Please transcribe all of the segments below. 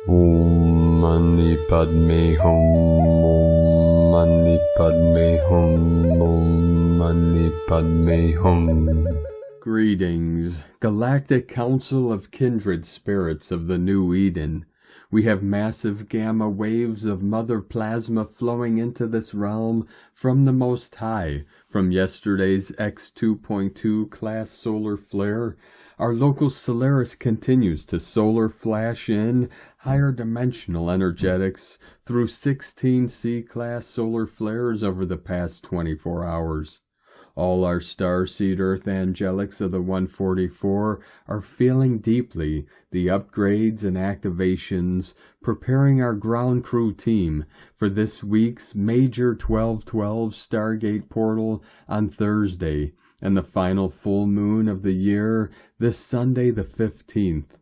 Om Mani Padme Hum. Om Mani Padme Hum. Om Mani Padme Hum. Greetings, Galactic Council of Kindred Spirits of the New Eden. We have massive gamma waves of mother plasma flowing into this realm from the Most High, from yesterday's X2.2 class solar flare. Our local Solaris continues to solar flash in higher dimensional energetics through 16 C-class solar flares over the past 24 hours. All our starseed Earth angelics of the 144 are feeling deeply the upgrades and activations, preparing our ground crew team for this week's major 1212 Stargate portal on Thursday, and the final full moon of the year this Sunday the 15th.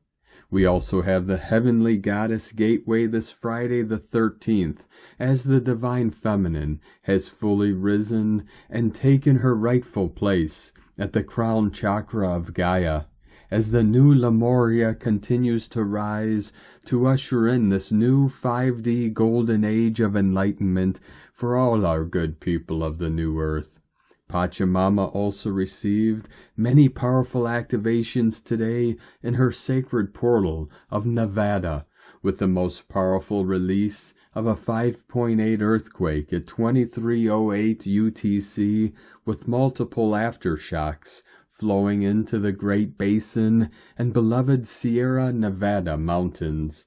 We also have the Heavenly Goddess Gateway this Friday the 13th, as the Divine Feminine has fully risen and taken her rightful place at the crown chakra of Gaia, as the new Lemuria continues to rise to usher in this new 5D golden age of enlightenment for all our good people of the new earth. Pachamama also received many powerful activations today in her sacred portal of Nevada, with the most powerful release of a 5.8 earthquake at 2308 UTC, with multiple aftershocks flowing into the Great Basin and beloved Sierra Nevada mountains.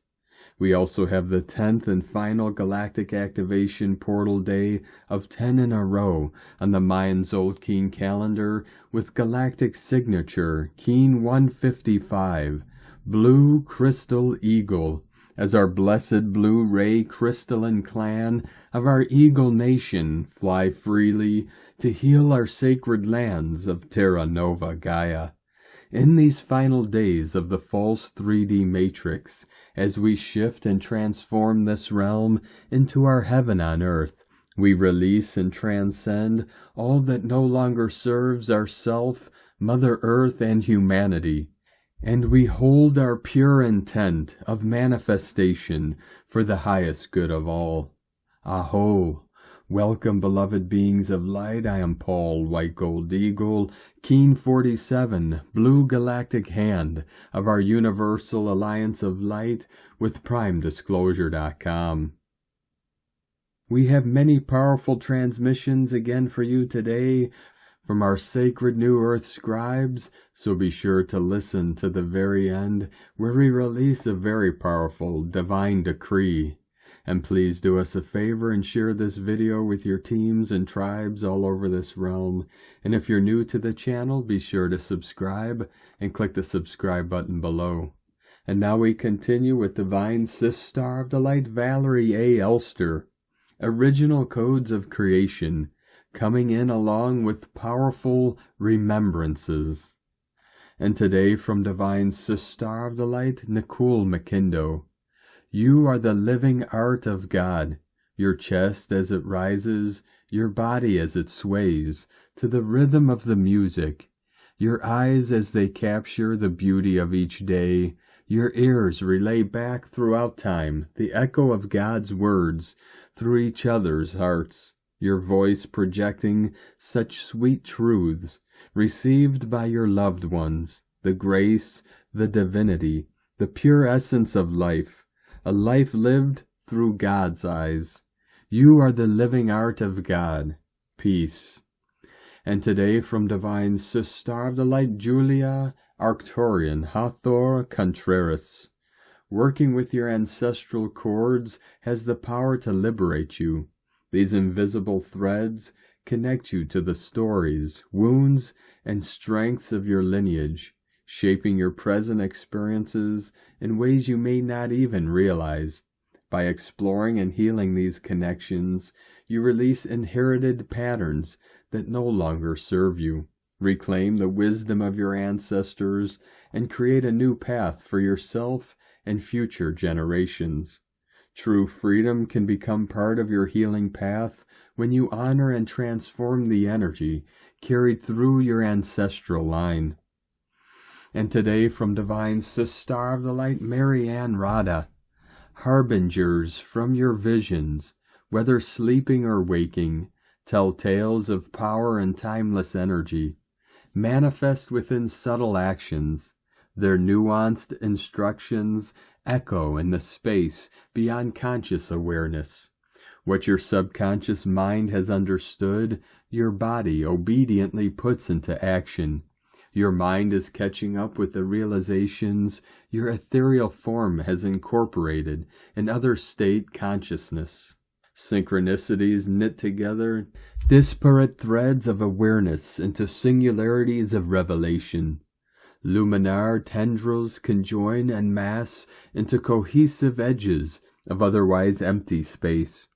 We also have the 10th and final galactic activation portal day of 10 in a row on the Mayan Zolkeen calendar, with galactic signature Keen 155, Blue Crystal Eagle, as our blessed blue ray crystalline clan of our Eagle Nation fly freely to heal our sacred lands of Terra Nova Gaia. In these final days of the false 3D matrix, as we shift and transform this realm into our heaven on earth, we release and transcend all that no longer serves ourself, Mother Earth, and humanity, and we hold our pure intent of manifestation for the highest good of all. A'ho! Welcome, beloved beings of light. I am Paul, White Gold Eagle, Keen 47, Blue Galactic Hand of our Universal Alliance of Light with PrimeDisclosure.com. We have many powerful transmissions again for you today from our sacred New Earth scribes, so be sure to listen to the very end, where we release a very powerful divine decree. And please do us a favor and share this video with your teams and tribes all over this realm. And if you're new to the channel, be sure to subscribe and click the subscribe button below. And now we continue with Divine Sister of the Light Valerie A. Elster, Original Codes of Creation, coming in along with powerful remembrances. And today from Divine Sister of the Light, Nicole McKindo. You are the living art of God, your chest as it rises, your body as it sways, to the rhythm of the music, your eyes as they capture the beauty of each day, your ears relay back throughout time the echo of God's words through each other's hearts, your voice projecting such sweet truths received by your loved ones, the grace, the divinity, the pure essence of life, a life lived through God's eyes. You are the living art of God. Peace. And today from Divine Sister of the Light, Julia Arcturian Hathor Contreras. Working with your ancestral cords has the power to liberate you. These invisible threads connect you to the stories, wounds, and strengths of your lineage, shaping your present experiences in ways you may not even realize. By exploring and healing these connections, you release inherited patterns that no longer serve you, reclaim the wisdom of your ancestors, and create a new path for yourself and future generations. True freedom can become part of your healing path when you honor and transform the energy carried through your ancestral line. And today from Divine Sister of the Light, Marianne Rada. harbingers from your visions, whether sleeping or waking, tell tales of power and timeless energy, manifest within subtle actions. Their nuanced instructions echo in the space beyond conscious awareness. What your subconscious mind has understood, your body obediently puts into action. Your mind is catching up with the realizations your ethereal form has incorporated in other state consciousness. Synchronicities knit together disparate threads of awareness into singularities of revelation. Luminar tendrils conjoin en masse into cohesive edges of otherwise empty space,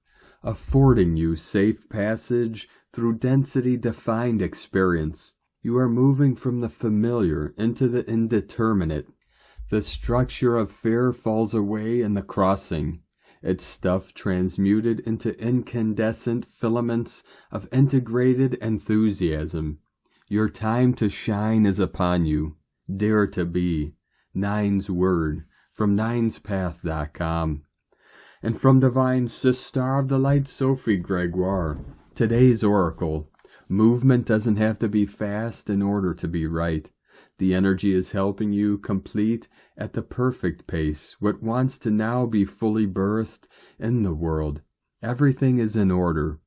affording you safe passage through density-defined experience. You are moving from the familiar into the indeterminate. The structure of fear falls away in the crossing, its stuff transmuted into incandescent filaments of integrated enthusiasm. Your time to shine is upon you. Dare to be. Nine's Word, from ninespath.com. And from Divine Sister of the Light, Sophie Gregoire, today's Oracle. Movement doesn't have to be fast in order to be right. The energy is helping you complete at the perfect pace what wants to now be fully birthed in the world. Everything is in order.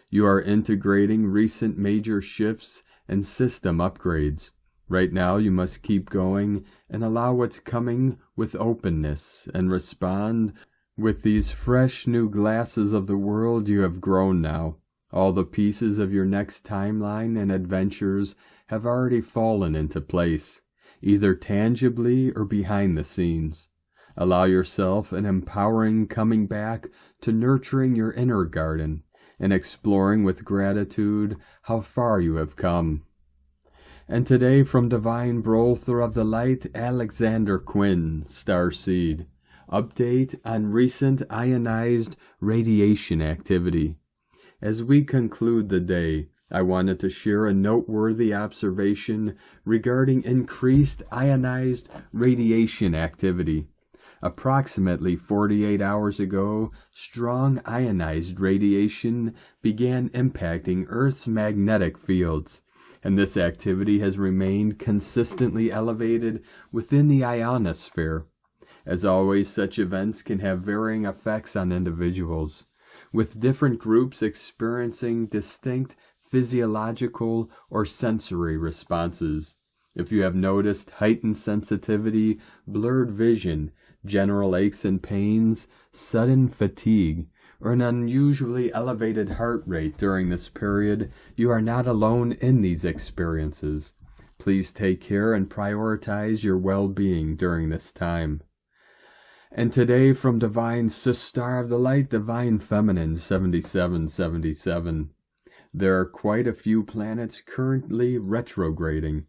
You are integrating recent major shifts and system upgrades. Right now you must keep going and allow what's coming with openness and respond with these fresh new glasses of the world you have grown now. All the pieces of your next timeline and adventures have already fallen into place, either tangibly or behind the scenes. Allow yourself an empowering coming back to nurturing your inner garden and exploring with gratitude how far you have come. And today from Divine Brother of the Light, Alexander Quinn, Starseed, update on recent ionized radiation activity. As we conclude the day, I wanted to share a noteworthy observation regarding increased ionized radiation activity. Approximately 48 hours ago, strong ionized radiation began impacting Earth's magnetic fields, and this activity has remained consistently elevated within the ionosphere. As always, such events can have varying effects on individuals, with different groups experiencing distinct physiological or sensory responses. If you have noticed heightened sensitivity, blurred vision, general aches and pains, sudden fatigue, or an unusually elevated heart rate during this period, you are not alone in these experiences. Please take care and prioritize your well-being during this time. And today from Divine Sister of the Light, Divine Feminine 7777. There are quite a few planets currently retrograding.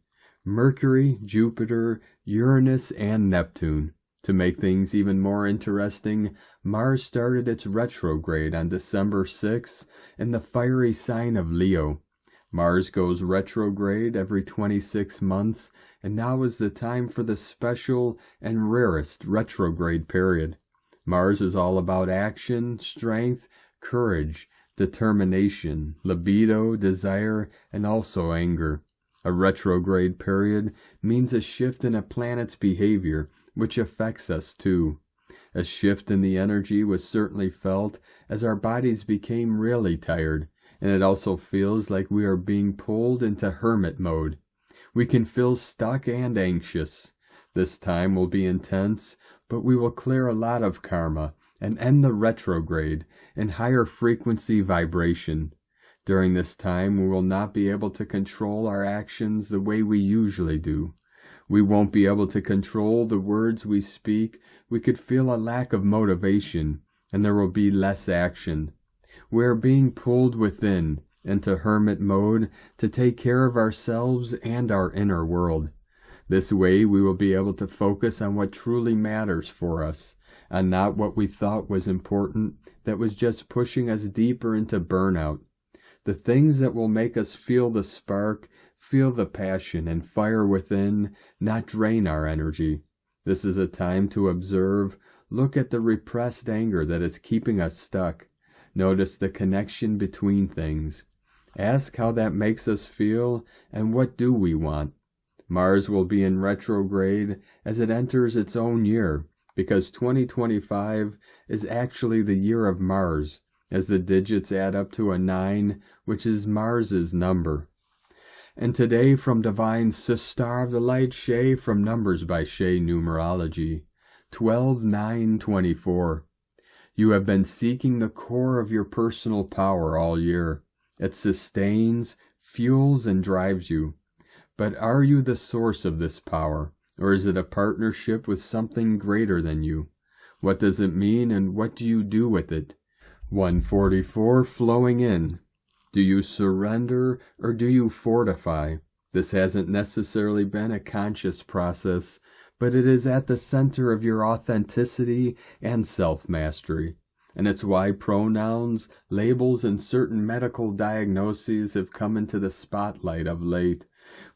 Mercury, Jupiter, Uranus, and Neptune. To make things even more interesting, Mars started its retrograde on December 6th in the fiery sign of Leo. Mars goes retrograde every 26 months, and now is the time for the special and rarest retrograde period. Mars is all about action, strength, courage, determination, libido, desire, and also anger. A retrograde period means a shift in a planet's behavior, which affects us too. A shift in the energy was certainly felt as our bodies became really tired, and it also feels like we are being pulled into hermit mode. We can feel stuck and anxious. This time will be intense, but we will clear a lot of karma and end the retrograde in higher frequency vibration. During this time, we will not be able to control our actions the way we usually do. We won't be able to control the words we speak. We could feel a lack of motivation, and there will be less action. We are being pulled within, into hermit mode, to take care of ourselves and our inner world. This way we will be able to focus on what truly matters for us, and not what we thought was important that was just pushing us deeper into burnout. The things that will make us feel the spark, feel the passion and fire within, not drain our energy. This is a time to observe, Look at the repressed anger that is keeping us stuck. Notice the connection between things. Ask how that makes us feel and what do we want. Mars will be in retrograde as it enters its own year, because 2025 is actually the year of Mars, as the digits add up to a 9, which is Mars's number. And today from Divine Star of the Light Shay from Numbers by Shay Numerology, 12/9/24. You have been seeking the core of your personal power all year. It sustains, fuels, and drives you. But are you the source of this power, or is it a partnership with something greater than you? What does it mean, and what do you do with it? 144 flowing in. Do you surrender, or do you fortify? This hasn't necessarily been a conscious process, but it is at the center of your authenticity and self-mastery. And it's why pronouns, labels, and certain medical diagnoses have come into the spotlight of late.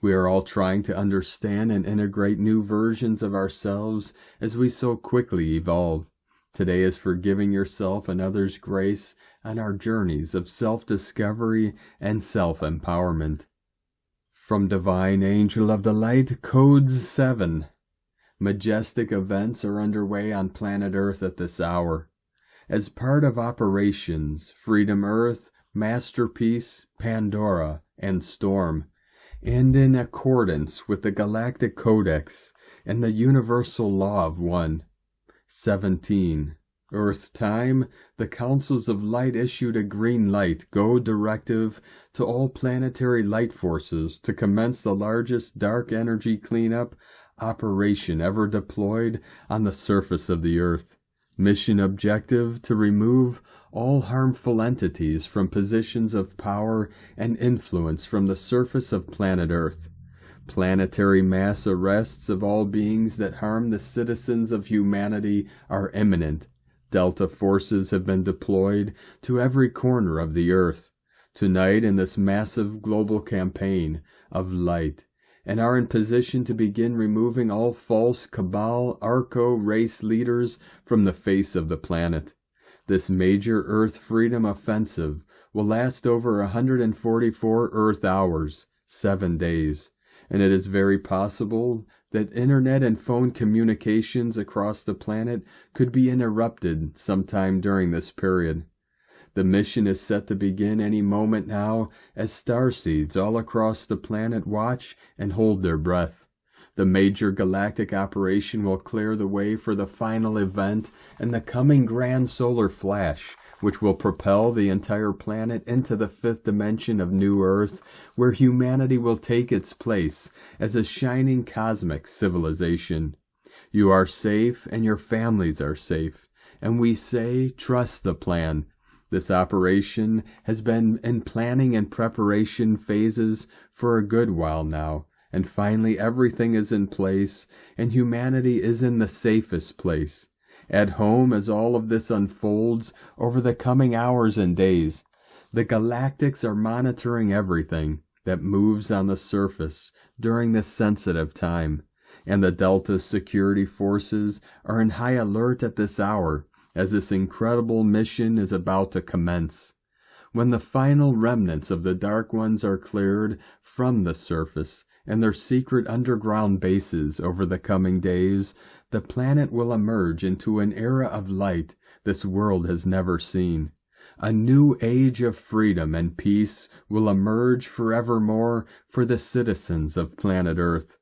We are all trying to understand and integrate new versions of ourselves as we so quickly evolve. Today is for giving yourself and others grace on our journeys of self-discovery and self-empowerment. From Divine Angel of the Light, Codes 7. Majestic events are underway on planet Earth at this hour. As part of operations Freedom Earth, Masterpiece, Pandora, and Storm, and in accordance with the Galactic Codex and the Universal Law of One. 17. Earth time, the Councils of Light issued a green light go directive to all planetary light forces to commence the largest dark energy cleanup operation ever deployed on the surface of the Earth. Mission objective to remove all harmful entities from positions of power and influence from the surface of planet Earth. Planetary mass arrests of all beings that harm the citizens of humanity are imminent. Delta forces have been deployed to every corner of the Earth tonight in this massive global campaign of light, and are in position to begin removing all false cabal Arco race leaders from the face of the planet. This major Earth freedom offensive will last over 144 Earth hours, 7 days, and it is very possible that internet and phone communications across the planet could be interrupted sometime during this period. The mission is set to begin any moment now as starseeds all across the planet watch and hold their breath. The major galactic operation will clear the way for the final event and the coming grand solar flash, which will propel the entire planet into the fifth dimension of New Earth, where humanity will take its place as a shining cosmic civilization. You are safe and your families are safe, and we say, trust the plan. This operation has been in planning and preparation phases for a good while now, and finally everything is in place, and humanity is in the safest place. At home as all of this unfolds over the coming hours and days, the galactics are monitoring everything that moves on the surface during this sensitive time, and the Delta security forces are in high alert at this hour as this incredible mission is about to commence. When the final remnants of the Dark Ones are cleared from the surface and their secret underground bases over the coming days, the planet will emerge into an era of light this world has never seen. A new age of freedom and peace will emerge forevermore for the citizens of planet Earth.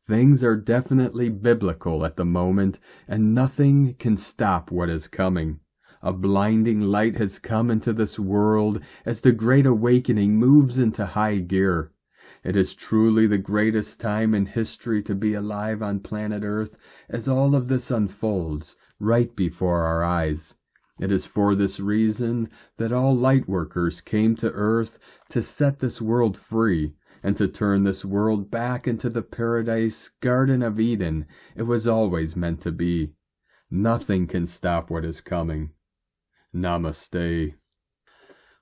Things are definitely biblical at the moment, and nothing can stop what is coming. A blinding light has come into this world as the Great Awakening moves into high gear. It is truly the greatest time in history to be alive on planet Earth as all of this unfolds right before our eyes. It is for this reason that all light workers came to Earth to set this world free and to turn this world back into the paradise Garden of Eden it was always meant to be. Nothing can stop what is coming. Namaste.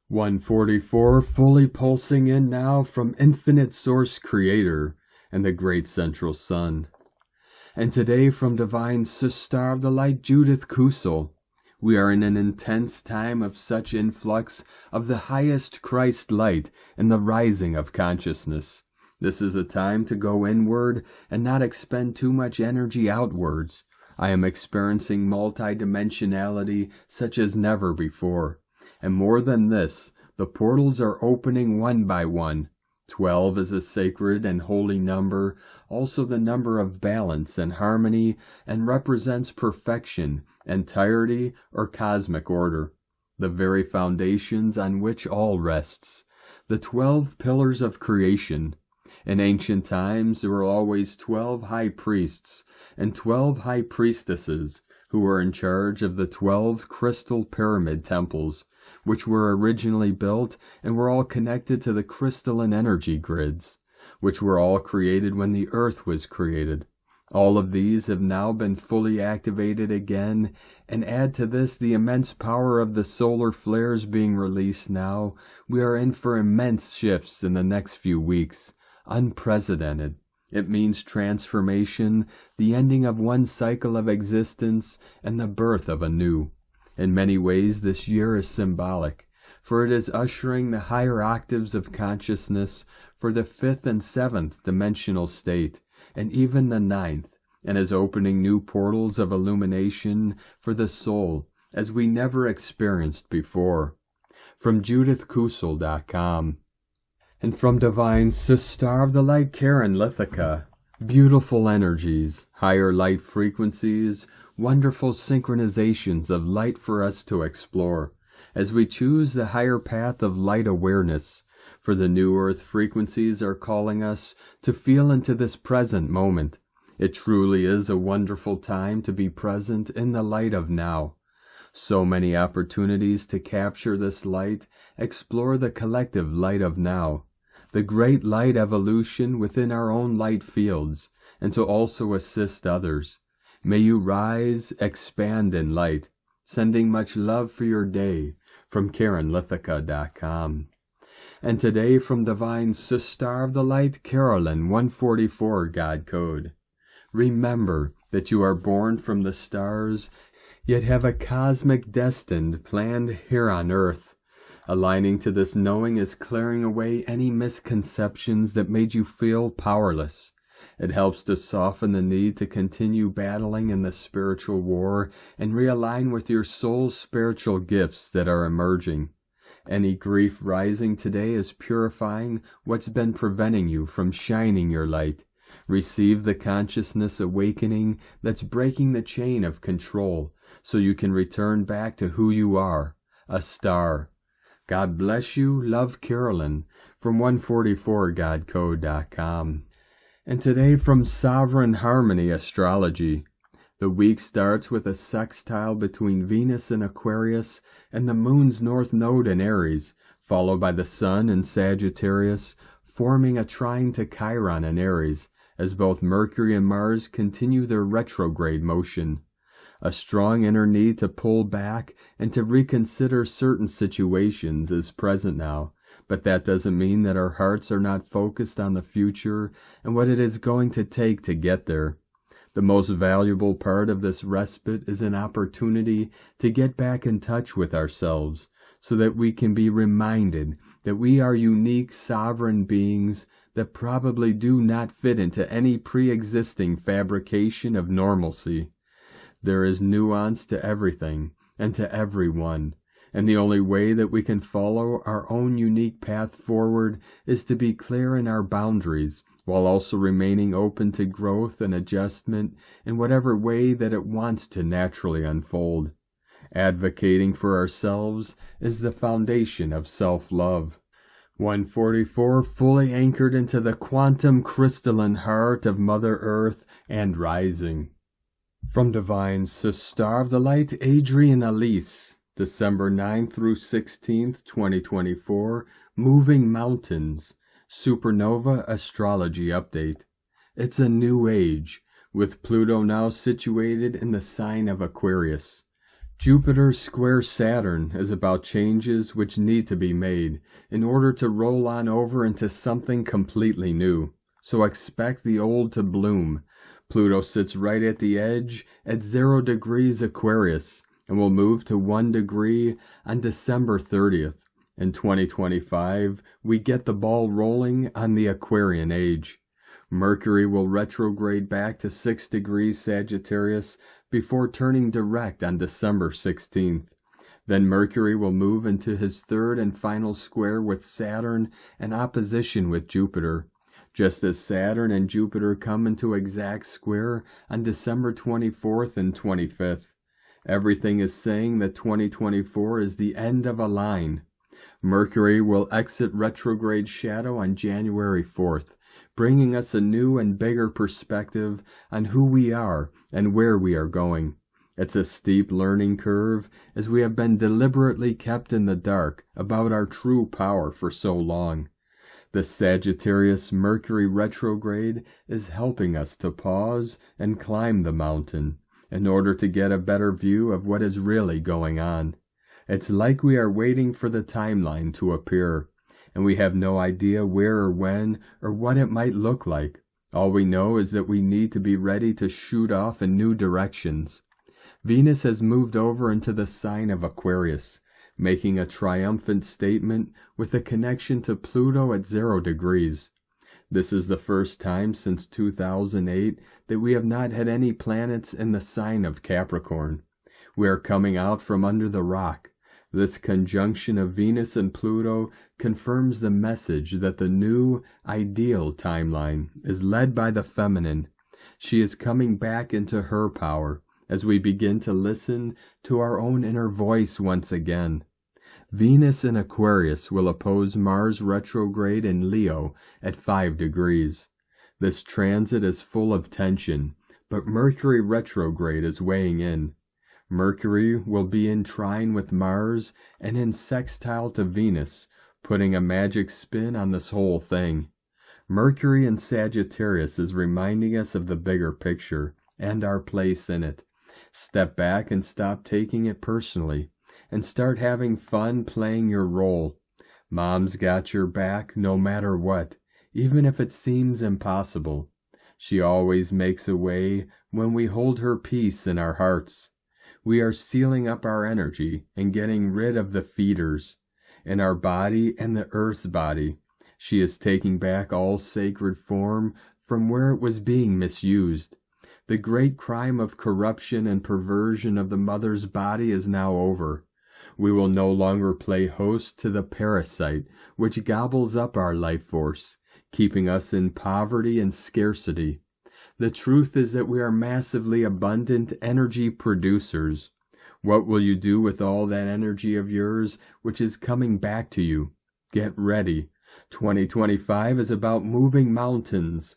144 fully pulsing in now from Infinite Source Creator and the Great Central Sun. And today from Divine Sister of the Light Judith Kusel, we are in an intense time of such influx of the highest Christ light and the rising of consciousness. This is a time to go inward and not expend too much energy outwards. I am experiencing multidimensionality such as never before. And more than this, the portals are opening one by one. 12 is a sacred and holy number, also the number of balance and harmony, and represents perfection, entirety, or cosmic order, the very foundations on which all rests. The 12 pillars of creation. In ancient times, there were always 12 high priests and 12 high priestesses who were in charge of the 12 crystal pyramid temples, which were originally built and were all connected to the crystalline energy grids, which were all created when the earth was created. All of these have now been fully activated again, and add to this the immense power of the solar flares being released now. We are in for immense shifts in the next few weeks. Unprecedented. It means transformation, the ending of one cycle of existence, and the birth of a new. In many ways, this year is symbolic, for it is ushering the higher octaves of consciousness for the 5th and 7th dimensional state, and even the 9th, and is opening new portals of illumination for the soul, as we never experienced before. From JudithKusel.com. And from Divine Sister of the Light Karen Lithica, beautiful energies, higher light frequencies, wonderful synchronizations of light for us to explore, as we choose the higher path of light awareness, for the new earth frequencies are calling us to feel into this present moment. It truly is a wonderful time to be present in the light of now. So many opportunities to capture this light, explore the collective light of now, the great light evolution within our own light fields, and to also assist others. May you rise, expand in light. Sending much love for your day from KarenLithica.com. And today from Divine Sister of the Light Carolyn 144 God Code. Remember that you are born from the stars, yet have a cosmic destined planned here on earth. Aligning to this knowing is clearing away any misconceptions that made you feel powerless. It helps to soften the need to continue battling in the spiritual war and realign with your soul's spiritual gifts that are emerging. Any grief rising today is purifying what's been preventing you from shining your light. Receive the consciousness awakening that's breaking the chain of control so you can return back to who you are, a star. God bless you. Love, Carolyn, from 144godcode.com. And today from Sovereign Harmony Astrology. The week starts with a sextile between Venus in Aquarius and the moon's north node in Aries, followed by the sun in Sagittarius, forming a trine to Chiron in Aries, as both Mercury and Mars continue their retrograde motion. A strong inner need to pull back and to reconsider certain situations is present now, but that doesn't mean that our hearts are not focused on the future and what it is going to take to get there. The most valuable part of this respite is an opportunity to get back in touch with ourselves so that we can be reminded that we are unique sovereign beings that probably do not fit into any pre-existing fabrication of normalcy. There is nuance to everything and to everyone, and the only way that we can follow our own unique path forward is to be clear in our boundaries, while also remaining open to growth and adjustment in whatever way that it wants to naturally unfold. Advocating for ourselves is the foundation of self-love. 144 fully anchored into the quantum crystalline heart of Mother Earth and rising. From Divine Sister of the Light, Adrian Elise, December 9th through 16th, 2024, Moving Mountains, Supernova Astrology Update. It's a new age, with Pluto now situated in the sign of Aquarius. Jupiter square Saturn is about changes which need to be made in order to roll on over into something completely new. So expect the old to bloom, Pluto sits right at the edge at 0 degrees Aquarius and will move to 1 degree on December 30th. In 2025, we get the ball rolling on the Aquarian age. Mercury will retrograde back to 6 degrees Sagittarius before turning direct on December 16th. Then Mercury will move into his third and final square with Saturn and opposition with Jupiter. Just as Saturn and Jupiter come into exact square on December 24th and 25th. Everything is saying that 2024 is the end of a line. Mercury will exit retrograde shadow on January 4th, bringing us a new and bigger perspective on who we are and where we are going. It's a steep learning curve, as we have been deliberately kept in the dark about our true power for so long. The Sagittarius Mercury retrograde is helping us to pause and climb the mountain in order to get a better view of what is really going on. It's like we are waiting for the timeline to appear, and we have no idea where or when or what it might look like. All we know is that we need to be ready to shoot off in new directions. Venus has moved over into the sign of Aquarius, making a triumphant statement with a connection to Pluto at 0 degrees. This is the first time since 2008 that we have not had any planets in the sign of Capricorn. We are coming out from under the rock. This conjunction of Venus and Pluto confirms the message that the new, ideal timeline is led by the feminine. She is coming back into her power as we begin to listen to our own inner voice once again. Venus in Aquarius will oppose Mars retrograde in Leo at 5 degrees. This transit is full of tension, but Mercury retrograde is weighing in. Mercury will be in trine with Mars and in sextile to Venus, putting a magic spin on this whole thing. Mercury in Sagittarius is reminding us of the bigger picture and our place in it. Step back and stop taking it personally, and start having fun playing your role. Mom's got your back no matter what, even if it seems impossible. She always makes a way when we hold her peace in our hearts. We are sealing up our energy and getting rid of the feeders. In our body and the earth's body, she is taking back all sacred form from where it was being misused. The great crime of corruption and perversion of the mother's body is now over. We will no longer play host to the parasite which gobbles up our life force, keeping us in poverty and scarcity. The truth is that we are massively abundant energy producers. What will you do with all that energy of yours which is coming back to you? Get ready. 2025 is about moving mountains.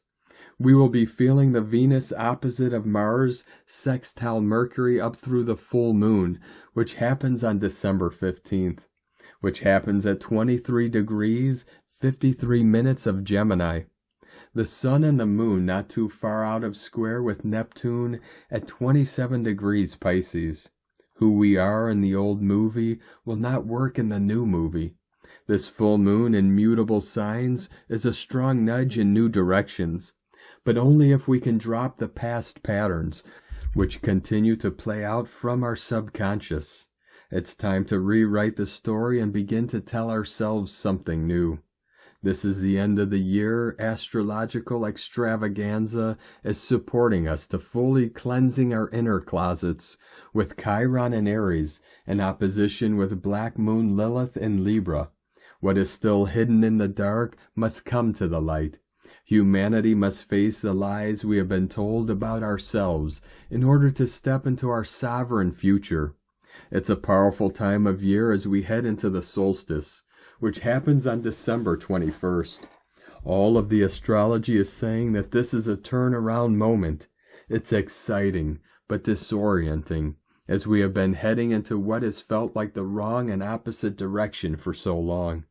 We will be feeling the Venus opposite of Mars sextile Mercury up through the full moon, which happens on December 15th, which happens at 23 degrees, 53 minutes of Gemini. The sun and the moon not too far out of square with Neptune at 27 degrees Pisces. Who we are in the old movie will not work in the new movie. This full moon in mutable signs is a strong nudge in new directions, but only if we can drop the past patterns, which continue to play out from our subconscious. It's time to rewrite the story and begin to tell ourselves something new. This is the end of the year. Astrological extravaganza is supporting us to fully cleansing our inner closets with Chiron and Aries in opposition with Black Moon Lilith in Libra. What is still hidden in the dark must come to the light. Humanity must face the lies we have been told about ourselves in order to step into our sovereign future. It's a powerful time of year as we head into the solstice, which happens on December 21st. All of the astrology is saying that this is a turnaround moment. It's exciting, but disorienting, as we have been heading into what has felt like the wrong and opposite direction for so long.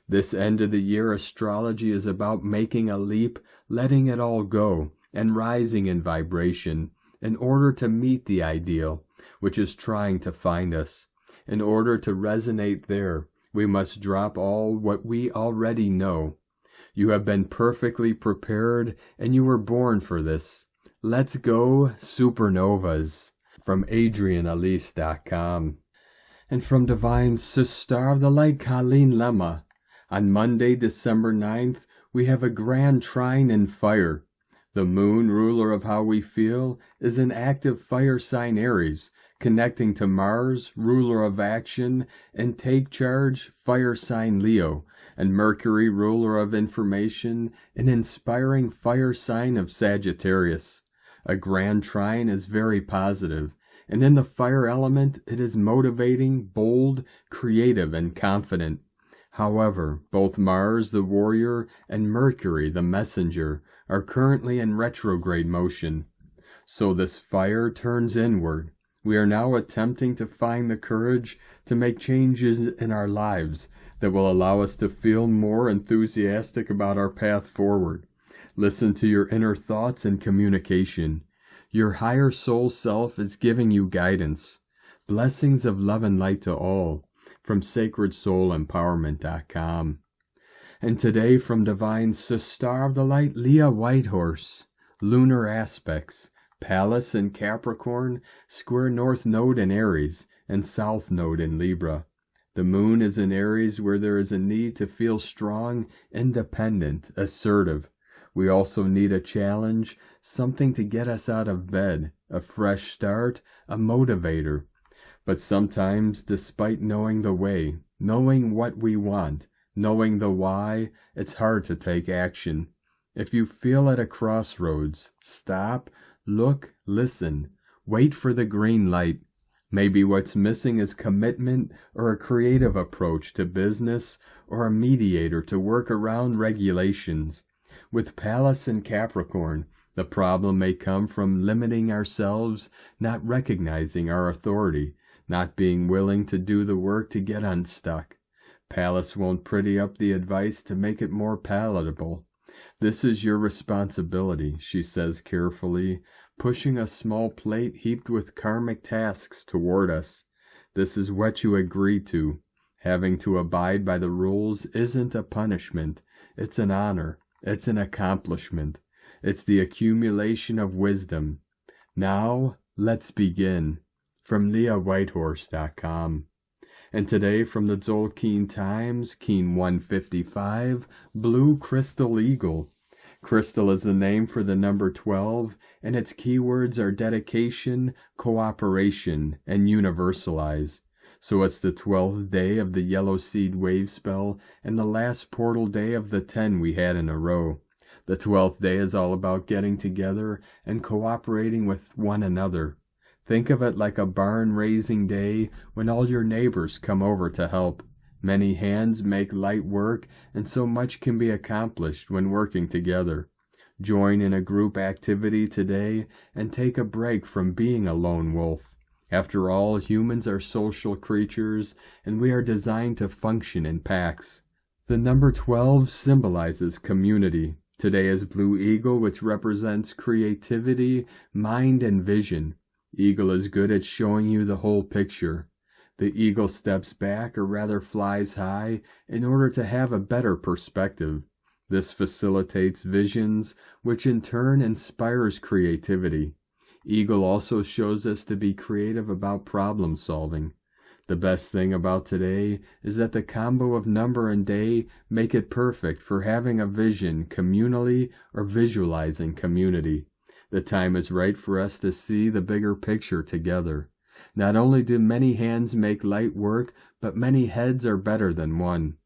This end of the year astrology is about making a leap, letting it all go, and rising in vibration, in order to meet the ideal, which is trying to find us. In order to resonate there, we must drop all what we already know. You have been perfectly prepared, and you were born for this. Let's Go Supernovas from AdrianElise.com. And from Divine Sister of the Light, Colleen Lemma. On Monday, December 9th, we have a grand trine in fire. The moon, ruler of how we feel, is in active fire sign Aries, connecting to Mars, ruler of action, and take charge, fire sign Leo, and Mercury, ruler of information, and inspiring fire sign of Sagittarius. A grand trine is very positive, and in the fire element it is motivating, bold, creative, and confident. However, both Mars, the warrior, and Mercury, the messenger, are currently in retrograde motion. So this fire turns inward. We are now attempting to find the courage to make changes in our lives that will allow us to feel more enthusiastic about our path forward. Listen to your inner thoughts and communication. Your higher soul self is giving you guidance. Blessings of love and light to all from SacredSoulEmpowerment.com. And today from Divine Sister of the Light, Leah Whitehorse. Lunar aspects. Pallas in Capricorn, square North Node in Aries, and South Node in Libra. The moon is in Aries, where there is a need to feel strong, independent, assertive. We also need a challenge, something to get us out of bed, a fresh start, a motivator. But sometimes, despite knowing the way, knowing what we want, knowing the why, it's hard to take action. If you feel at a crossroads, stop, look, listen, wait for the green light. Maybe what's missing is commitment or a creative approach to business or a mediator to work around regulations. With Pallas in Capricorn, the problem may come from limiting ourselves, not recognizing our authority, not being willing to do the work to get unstuck. Pallas won't pretty up the advice to make it more palatable. This is your responsibility, she says carefully, pushing a small plate heaped with karmic tasks toward us. This is what you agree to. Having to abide by the rules isn't a punishment. It's an honor. It's an accomplishment. It's the accumulation of wisdom. Now, let's begin. From LeahWhitehorse.com. And today from the Tzolk'in Times, Keen 155, Blue Crystal Eagle. Crystal is the name for the number 12, and its keywords are dedication, cooperation, and universalize. So it's the 12th day of the Yellow Seed Wave spell, and the last portal day of the 10 we had in a row. The 12th day is all about getting together and cooperating with one another. Think of it like a barn-raising day when all your neighbors come over to help. Many hands make light work, and so much can be accomplished when working together. Join in a group activity today and take a break from being a lone wolf. After all, humans are social creatures, and we are designed to function in packs. The number 12 symbolizes community. Today is Blue Eagle, which represents creativity, mind, and vision. Eagle is good at showing you the whole picture. The eagle steps back, or rather flies high, in order to have a better perspective. This facilitates visions, which in turn inspires creativity. Eagle also shows us to be creative about problem solving. The best thing about today is that the combo of number and day make it perfect for having a vision communally or visualizing community. The time is right for us to see the bigger picture together. Not only do many hands make light work, but many heads are better than one.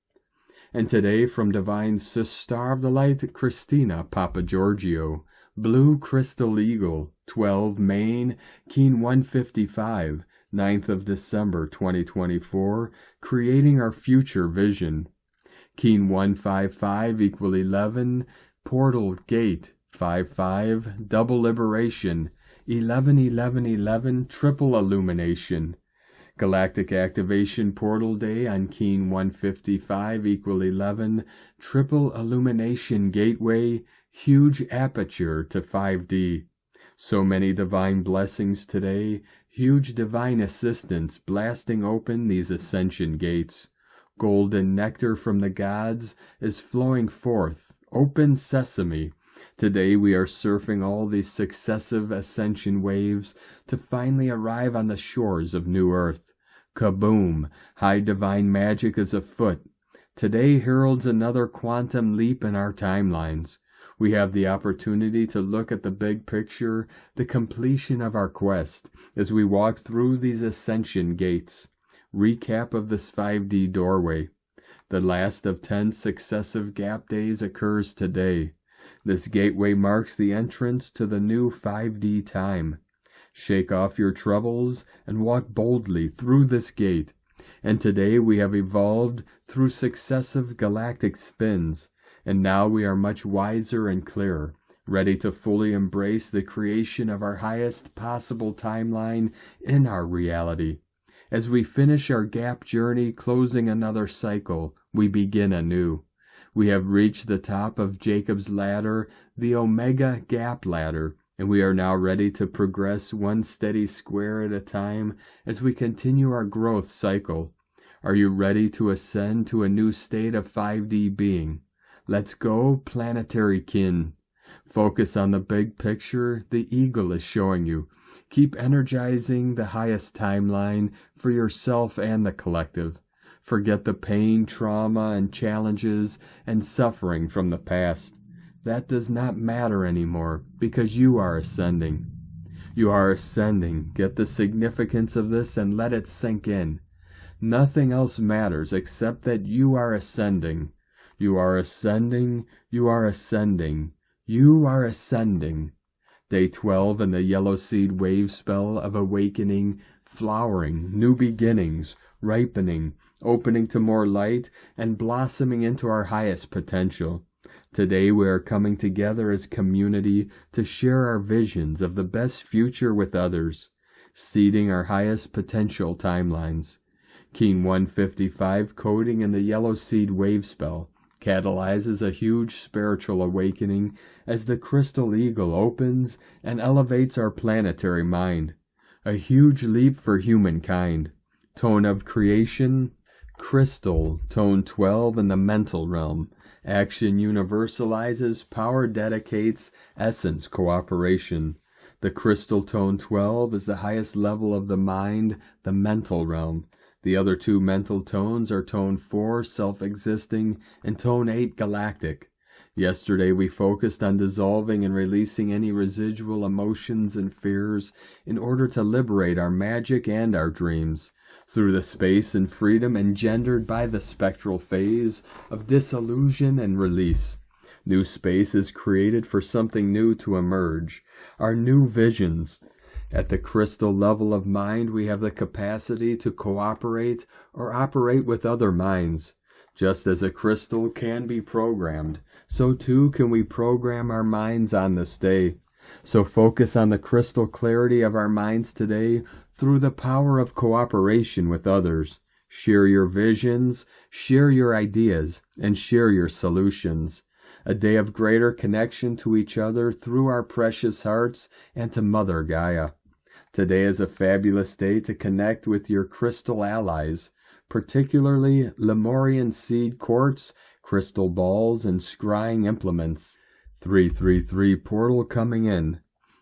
And today from Divine Sister of the Light, Christina Papagiorgio, Blue Crystal Eagle, 12 Maine, Keen 155, 9th of December 2024, Creating Our Future Vision. Keen 155 equal 11, Portal Gate 55, Double Liberation, 11-11-11, Triple Illumination. Galactic Activation Portal Day on Keen 155 equal 11, Triple Illumination Gateway, Huge Aperture to 5D. So many divine blessings today, huge divine assistance blasting open these ascension gates. Golden nectar from the gods is flowing forth, open sesame, Today we are surfing all these successive ascension waves to finally arrive on the shores of New Earth. Kaboom! High divine magic is afoot. Today heralds another quantum leap in our timelines. We have the opportunity to look at the big picture, the completion of our quest, as we walk through these ascension gates. Recap of this 5D doorway. The last of 10 successive gap days occurs today. This gateway marks the entrance to the new 5D time. Shake off your troubles and walk boldly through this gate. And today we have evolved through successive galactic spins, and now we are much wiser and clearer, ready to fully embrace the creation of our highest possible timeline in our reality. As we finish our gap journey, closing another cycle, we begin anew. We have reached the top of Jacob's ladder, the Omega Gap Ladder, and we are now ready to progress one steady square at a time as we continue our growth cycle. Are you ready to ascend to a new state of 5D being? Let's go, planetary kin. Focus on the big picture the eagle is showing you. Keep energizing the highest timeline for yourself and the collective. Forget the pain, trauma, and challenges and suffering from the past. That does not matter anymore because you are ascending. You are ascending. Get the significance of this and let it sink in. Nothing else matters except that you are ascending. You are ascending. You are ascending. You are ascending. Day 12 in the yellow seed wave spell of awakening, flowering, new beginnings, ripening, opening to more light, and blossoming into our highest potential. Today we are coming together as community to share our visions of the best future with others, seeding our highest potential timelines. Keen 155 coding in the yellow seed wave spell catalyzes a huge spiritual awakening as the crystal eagle opens and elevates our planetary mind. A huge leap for humankind. Tone of creation, crystal, tone 12 in the mental realm. Action universalizes, power dedicates, essence cooperation. The crystal tone 12 is the highest level of the mind, the mental realm. The other two mental tones are tone 4, self-existing, and tone 8, galactic. Yesterday we focused on dissolving and releasing any residual emotions and fears in order to liberate our magic and our dreams through the space and freedom engendered by the spectral phase of disillusion and release. New space is created for something new to emerge, our new visions. At the crystal level of mind, we have the capacity to cooperate or operate with other minds. Just as a crystal can be programmed, so too can we program our minds on this day. So focus on the crystal clarity of our minds today through the power of cooperation with others. Share your visions, share your ideas, and share your solutions. A day of greater connection to each other through our precious hearts and to Mother Gaia. Today is a fabulous day to connect with your crystal allies, particularly Lemurian seed quartz, crystal balls, and scrying implements. 333 portal coming in.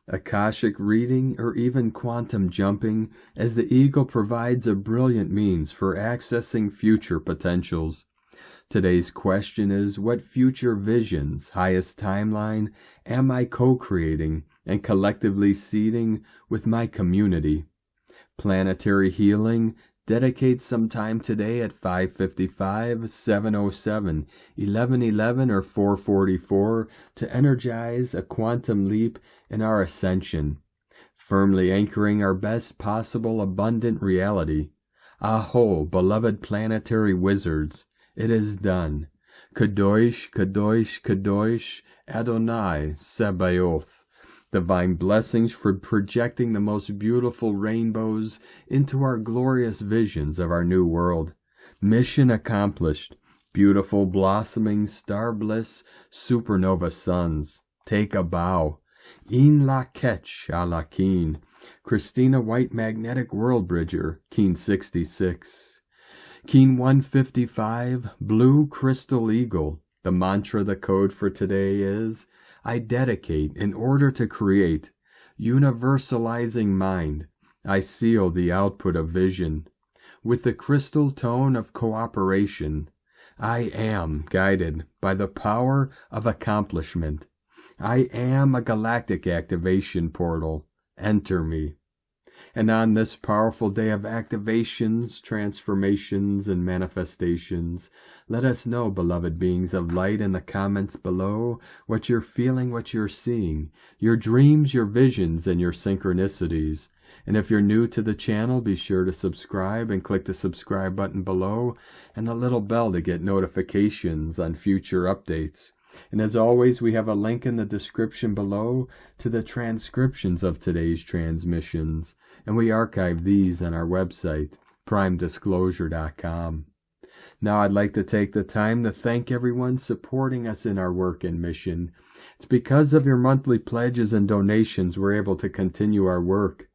Akashic reading, or even quantum jumping, as the eagle provides a brilliant means for accessing future potentials. Today's question is, what future visions, highest timeline, am I co-creating and collectively seeding with my community? Planetary healing, dedicate some time today at 5:55, 7:07, 11:11, or 4:44 to energize a quantum leap in our ascension, firmly anchoring our best possible abundant reality. A'ho, beloved planetary wizards, it is done. Kadosh, Kadosh, Kadosh, Adonai, Sebaoth. Divine blessings for projecting the most beautiful rainbows into our glorious visions of our new world. Mission accomplished. Beautiful blossoming star bliss, supernova suns. Take a bow. In la ketch a la keen. Christina White Magnetic World Bridger, Keen 66. Keen 155, Blue Crystal Eagle. The mantra, the code for today is, I dedicate in order to create. Universalizing mind, I seal the output of vision. With the crystal tone of cooperation, I am guided by the power of accomplishment. I am a galactic activation portal. Enter me. And on this powerful day of activations, transformations, and manifestations, let us know, beloved beings of light, in the comments below, what you're feeling, what you're seeing, your dreams, your visions, and your synchronicities. And if you're new to the channel, be sure to subscribe and click the subscribe button below and the little bell to get notifications on future updates. And as always, we have a link in the description below to the transcriptions of today's transmissions, and we archive these on our website, primedisclosure.com. Now I'd like to take the time to thank everyone supporting us in our work and mission. It's because of your monthly pledges and donations we're able to continue our work.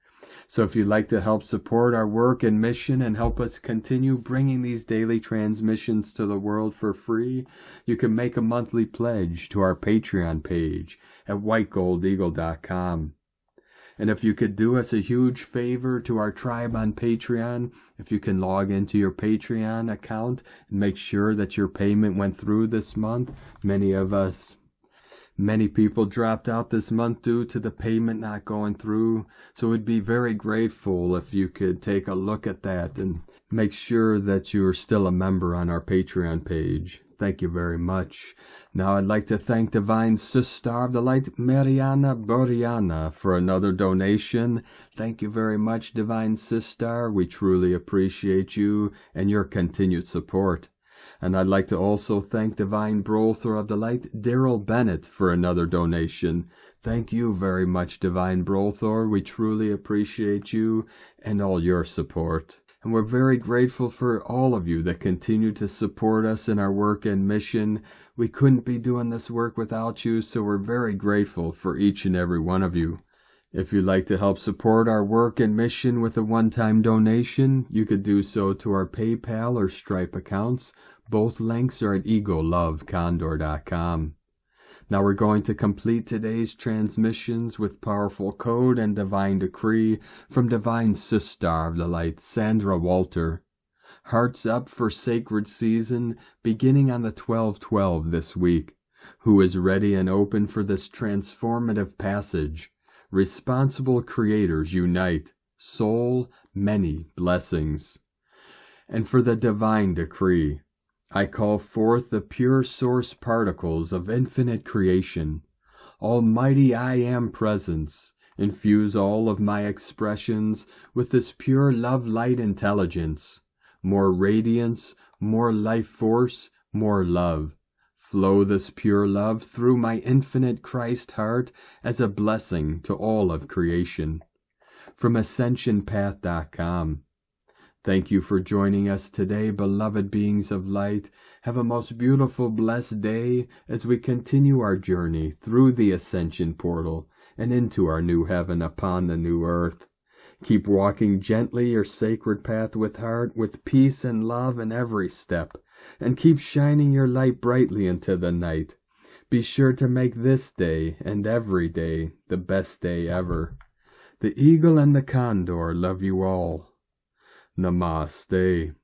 So if you'd like to help support our work and mission and help us continue bringing these daily transmissions to the world for free, you can make a monthly pledge to our Patreon page at whitegoldeagle.com. And if you could do us a huge favor to our tribe on Patreon, if you can log into your Patreon account and make sure that your payment went through this month. Many people dropped out this month due to the payment not going through, so we'd be very grateful if you could take a look at that and make sure that you're still a member on our Patreon page. Thank you very much. Now I'd like to thank Divine Sister of the Light, Mariana B, for another donation. Thank you very much, Divine Sister. We truly appreciate you and your continued support. And I'd like to also thank Divine Brother of the Light, Darryl Bennett, for another donation. Thank you very much, Divine Brother. We truly appreciate you and all your support. And we're very grateful for all of you that continue to support us in our work and mission. We couldn't be doing this work without you, so we're very grateful for each and every one of you. If you'd like to help support our work and mission with a one-time donation, you could do so to our PayPal or Stripe accounts. Both links are at egolovecondor.com. Now we're going to complete today's transmissions with powerful code and divine decree from Divine Sister of the Light, Sandra Walter. Hearts up for sacred season, beginning on the 12/12 this week. Who is ready and open for this transformative passage? Responsible creators unite. Soul, many blessings. And for the divine decree, I call forth the pure source particles of infinite creation. Almighty I Am presence, infuse all of my expressions with this pure love light intelligence. More radiance, more life force, more love. Flow this pure love through my infinite Christ heart as a blessing to all of creation. From AscensionPath.com. Thank you for joining us today, beloved beings of light. Have a most beautiful, blessed day as we continue our journey through the Ascension portal and into our new heaven upon the new earth. Keep walking gently your sacred path with heart, with peace and love in every step, and keep shining your light brightly into the night. Be sure to make this day and every day the best day ever. The eagle and the condor love you all. Namaste.